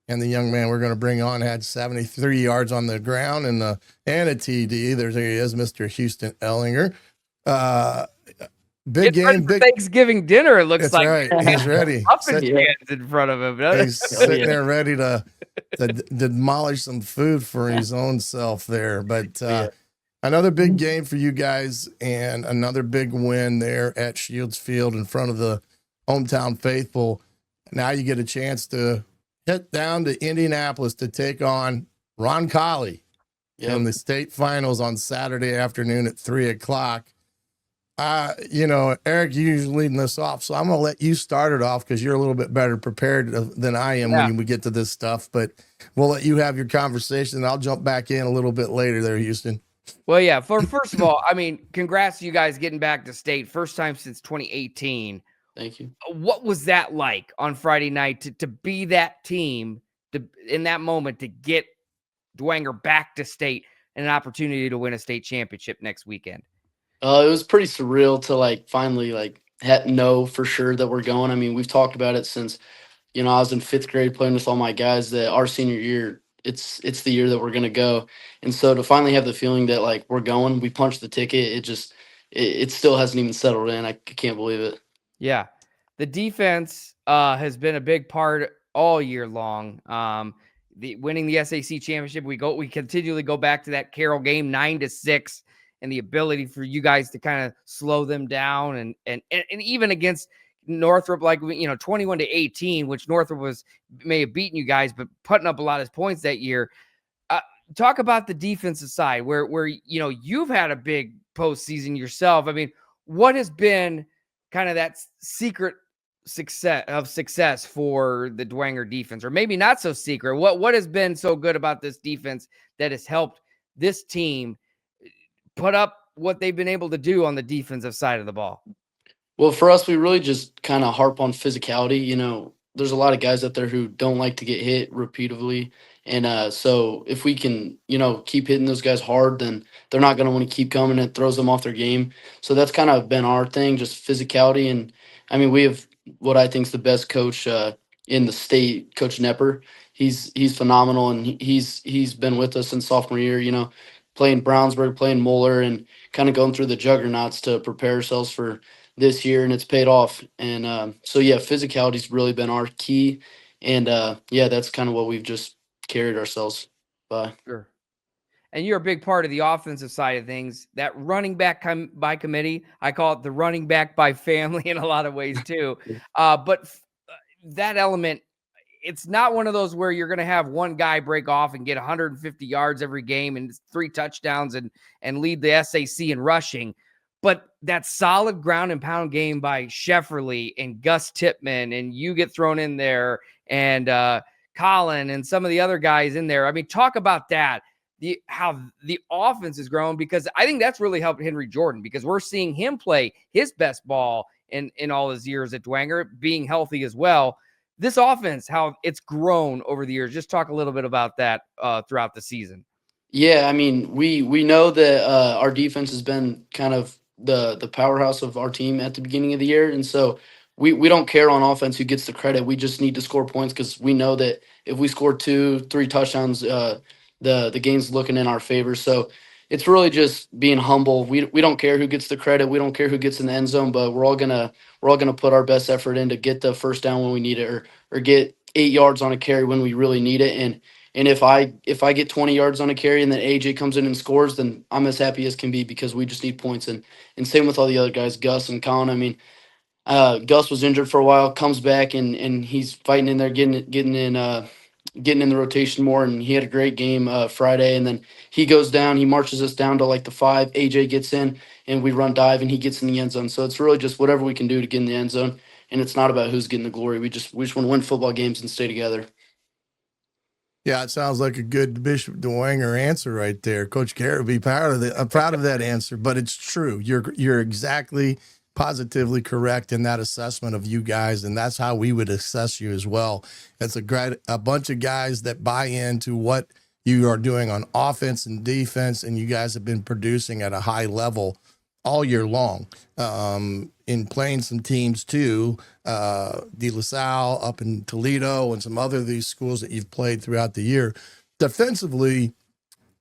And the young man we're going to bring on had 73 yards on the ground and a TD. There he is, Mr. Houston Ellinger. Big Getting ready game, for big. Thanksgiving dinner, it looks That's like. right. He's ready. Muffin stands in front of him. He's sitting there ready to demolish some food for his own self there. But another big game for you guys and another big win there at Shields Field in front of the hometown faithful. Now you get a chance to head down to Indianapolis to take on Ron Colley in the state finals on Saturday afternoon at 3:00. Eric, you usually leading this off, so I'm going to let you start it off because you're a little bit better prepared than I am when we get to this stuff. But we'll let you have your conversation, and I'll jump back in a little bit later there, Houston. Well, yeah. First of all, I mean, congrats to you guys getting back to state. First time since 2018. Thank you. What was that like on Friday night to be that team in that moment to get Dwenger back to state and an opportunity to win a state championship next weekend? It was pretty surreal to finally know for sure that we're going. I mean, we've talked about it since, I was in 5th grade playing with all my guys that our senior year, it's the year that we're going to go. And so to finally have the feeling that we're going, we punched the ticket. It still hasn't even settled in. I can't believe it. Yeah. The defense has been a big part all year long. Winning the SAC championship, we continually go back to that Carroll game 9-6, and the ability for you guys to kind of slow them down and even against Northrop, 21-18, which Northrop may have beaten you guys, but putting up a lot of points that year. Talk about the defensive side where you've had a big postseason yourself. I mean, what has been kind of that secret success for the Dwenger defense, or maybe not so secret? What has been so good about this defense that has helped this team put up what they've been able to do on the defensive side of the ball? Well, for us, we really just kind of harp on physicality. There's a lot of guys out there who don't like to get hit repeatedly. And so if we can, keep hitting those guys hard, then they're not going to want to keep coming. And it throws them off their game. So that's kind of been our thing, just physicality. And I mean, we have what I think is the best coach in the state, Coach Nepper. He's phenomenal, and he's been with us since sophomore year. Playing Brownsburg, playing Moeller, and kind of going through the juggernauts to prepare ourselves for this year, and it's paid off. And so yeah, physicality's really been our key, and that's kind of what we've just carried ourselves by. Sure. And you're a big part of the offensive side of things. That running back by committee, I call it the running back by family in a lot of ways too. But that element, it's not one of those where you're going to have one guy break off and get 150 yards every game and 3 touchdowns and lead the SAC in rushing. But that solid ground and pound game by Shefferly and Gus Tipman, and you get thrown in there, and Colin and some of the other guys in there. I mean, talk about that. How the offense has grown, because I think that's really helped Henry Jordan, because we're seeing him play his best ball in all his years at Dwenger, being healthy as well. This offense, how it's grown over the years. Just talk a little bit about that throughout the season. Yeah, I mean, we know that our defense has been kind of the powerhouse of our team at the beginning of the year, and so we don't care on offense who gets the credit. We just need to score points, because we know that if we score 2-3 touchdowns, the game's looking in our favor. So it's really just being humble. We don't care who gets the credit. We don't care who gets in the end zone, but we're all gonna put our best effort in to get the first down when we need it, or get 8 yards on a carry when we really need it. And if I get 20 yards on a carry and then AJ comes in and scores, then I'm as happy as can be, because we just need points. And same with all the other guys, Gus and Colin. I mean, Gus was injured for a while, comes back, and he's fighting in there, getting in the rotation more. And he had a great game Friday. And then he goes down, he marches us down to the 5. AJ gets in, and we run dive, and he gets in the end zone. So it's really just whatever we can do to get in the end zone. And it's not about who's getting the glory. We just want to win football games and stay together. Yeah, it sounds like a good Bishop Dwenger answer right there. Coach Garrett would be proud of that answer, but it's true. You're exactly positively correct in that assessment of you guys, and that's how we would assess you as well. It's a bunch of guys that buy into what you are doing on offense and defense, and you guys have been producing at a high level. all year long. In playing some teams too, De La Salle up in Toledo and some other of these schools that you've played throughout the year. Defensively,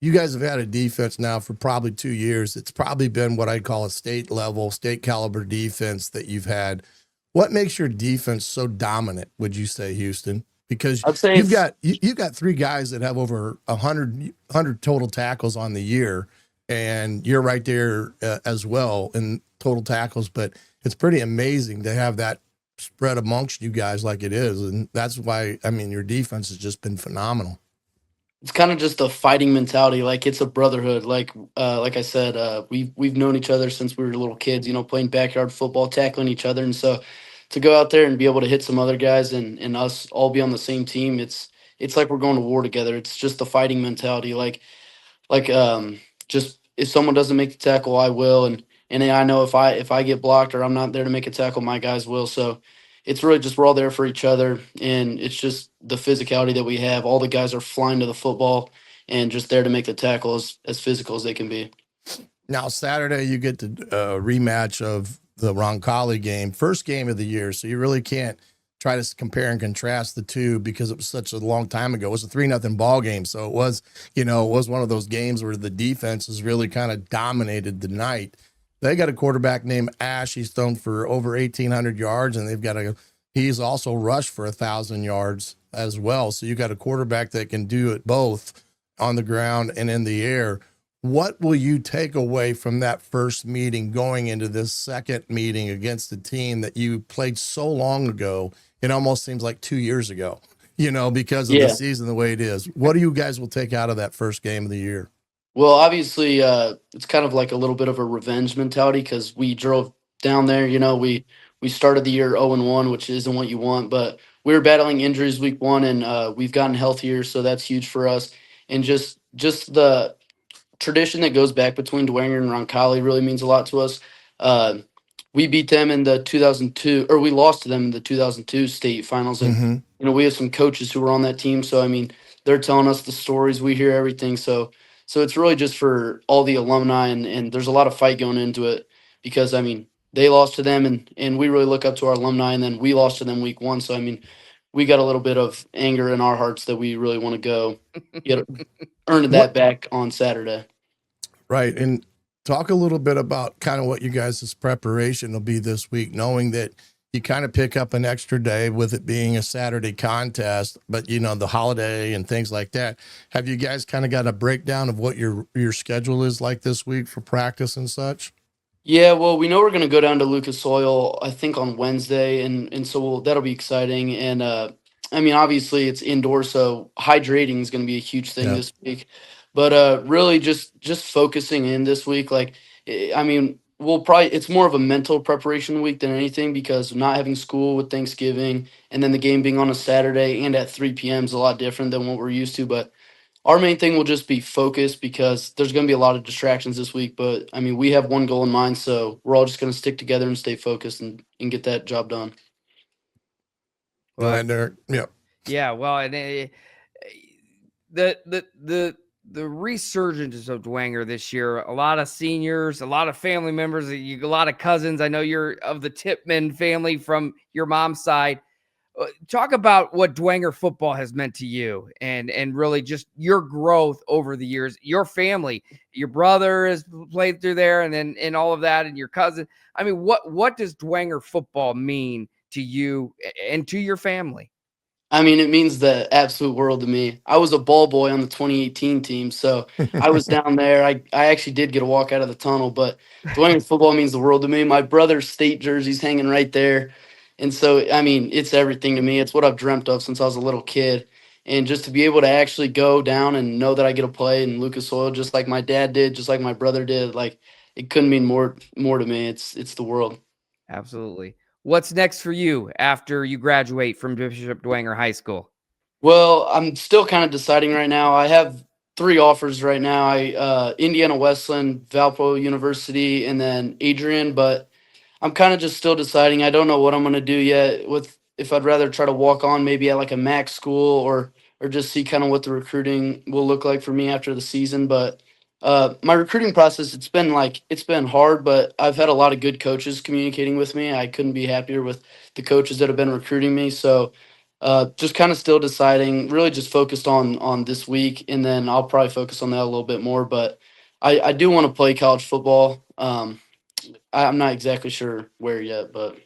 you guys have had a defense now for probably 2 years. It's probably been what I'd call a state level, state caliber defense that you've had. What makes your defense so dominant, would you say, Houston? Because I'd say you've got three guys that have over 100 total tackles on the year, and you're right there as well in total tackles. But it's pretty amazing to have that spread amongst you guys like it is, and that's why your defense has just been phenomenal. it's kind of just a fighting mentality. Like it's a brotherhood. Like I said, we've known each other since we were little kids. Playing backyard football, tackling each other, and so to go out there and be able to hit some other guys and us all be on the same team, it's like we're going to war together. It's just the fighting mentality. Like just if someone doesn't make the tackle, I will, and then I know if I get blocked or I'm not there to make a tackle, my guys will. So it's really just we're all there for each other, and it's just the physicality that we have. All the guys are flying to the football and just there to make the tackle as physical as they can be. Now, Saturday, you get the rematch of the Roncalli game, first game of the year. So you really can't try to compare and contrast the two because it was such a long time ago. It was a 3-0 ball game. So it was one of those games where the defense has really kind of dominated the night. They got a quarterback named Ash. He's thrown for over 1,800 yards, and he's also rushed for 1,000 yards as well. So you got a quarterback that can do it both on the ground and in the air. What will you take away from that first meeting going into this second meeting against the team that you played so long ago? It almost seems like 2 years ago, because of the season the way it is. What do you guys will take out of that first game of the year? Well, obviously, it's kind of like a little bit of a revenge mentality because we drove down there. We started the year 0-1, which isn't what you want, but we were battling injuries week one, and we've gotten healthier, so that's huge for us. And just the tradition that goes back between Dwenger and Roncalli really means a lot to us. Uh, we beat them in the 2002, or we lost to them in the 2002 state finals, and we have some coaches who were on that team. So they're telling us the stories, we hear everything. So it's really just for all the alumni, and there's a lot of fight going into it because they lost to them, and we really look up to our alumni, and then we lost to them week one. So we got a little bit of anger in our hearts that we really want to go earn that back on Saturday. Right. And talk a little bit about kind of what you guys' preparation will be this week, knowing that you kind of pick up an extra day with it being a Saturday contest, but the holiday and things like that. Have you guys kind of got a breakdown of what your schedule is like this week for practice and such? Yeah, well, we know we're going to go down to Lucas Oil, I think on Wednesday, and so that'll be exciting. And obviously it's indoor, so hydrating is going to be a huge thing this week. But really, just focusing in this week, we'll probably it's more of a mental preparation week than anything because not having school with Thanksgiving and then the game being on a Saturday and at 3 p.m. is a lot different than what we're used to. But our main thing will just be focus because there's going to be a lot of distractions this week. But we have one goal in mind, so we're all just going to stick together and stay focused and get that job done. Well, yeah. Well, and the resurgence of Dwenger this year, a lot of seniors, a lot of family members, a lot of cousins. I know you're of the Tipman family from your mom's side. Talk about what Dwenger football has meant to you and really just your growth over the years, your family, your brother has played through there and all of that. And your cousin. What does Dwenger football mean to you and to your family? It means the absolute world to me. I was a ball boy on the 2018 team, so I was down there. I actually did get a walk out of the tunnel, but Dwayne football means the world to me. My brother's state jersey's hanging right there. And so, it's everything to me. It's what I've dreamt of since I was a little kid. And just to be able to actually go down and know that I get to play in Lucas Oil, just like my dad did, just like my brother did, it couldn't mean more to me. It's the world. Absolutely. What's next for you after you graduate from Bishop Dwenger High School? Well, I'm still kind of deciding right now. I have 3 offers right now. Indiana Wesleyan, Valpo University, and then Adrian. But I'm kind of just still deciding. I don't know what I'm going to do yet. If I'd rather try to walk on maybe at like a MAC school or just see kind of what the recruiting will look like for me after the season. But My recruiting process, it's been hard, but I've had a lot of good coaches communicating with me. I couldn't be happier with the coaches that have been recruiting me. So just kind of still deciding, really just focused on this week, and then I'll probably focus on that a little bit more. But I do want to play college football. I'm not exactly sure where yet, but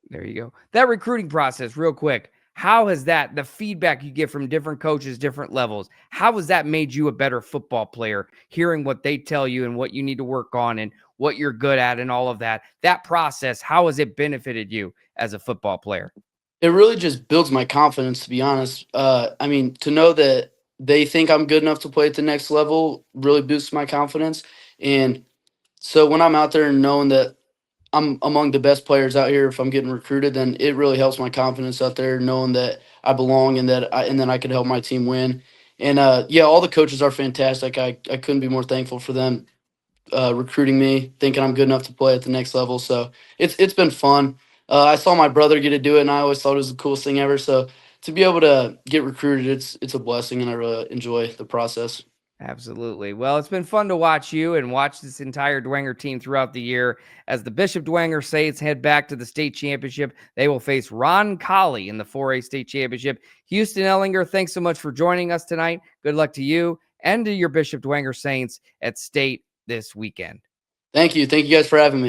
there you go. That recruiting process, real quick. How has that, the feedback you get from different coaches, different levels, how has that made you a better football player? Hearing what they tell you and what you need to work on and what you're good at and all of that, that process, how has it benefited you as a football player? it really just builds my confidence, to be honest. I mean, to know that they think I'm good enough to play at the next level really boosts my confidence. And so when I'm out there and knowing that I'm among the best players out here, if I'm getting recruited, then it really helps my confidence out there, knowing that I belong and then I could help my team win. And yeah, all the coaches are fantastic. I couldn't be more thankful for them recruiting me, thinking I'm good enough to play at the next level. So it's been fun. I saw my brother get to do it, and I always thought it was the coolest thing ever. So to be able to get recruited, it's a blessing, and I really enjoy the process. Absolutely. Well, it's been fun to watch you and watch this entire Dwenger team throughout the year. As the Bishop Dwenger Saints head back to the state championship, they will face Ron Colley in the 4A state championship. Houston Ellinger, thanks so much for joining us tonight. Good luck to you and to your Bishop Dwenger Saints at state this weekend. Thank you. Thank you guys for having me.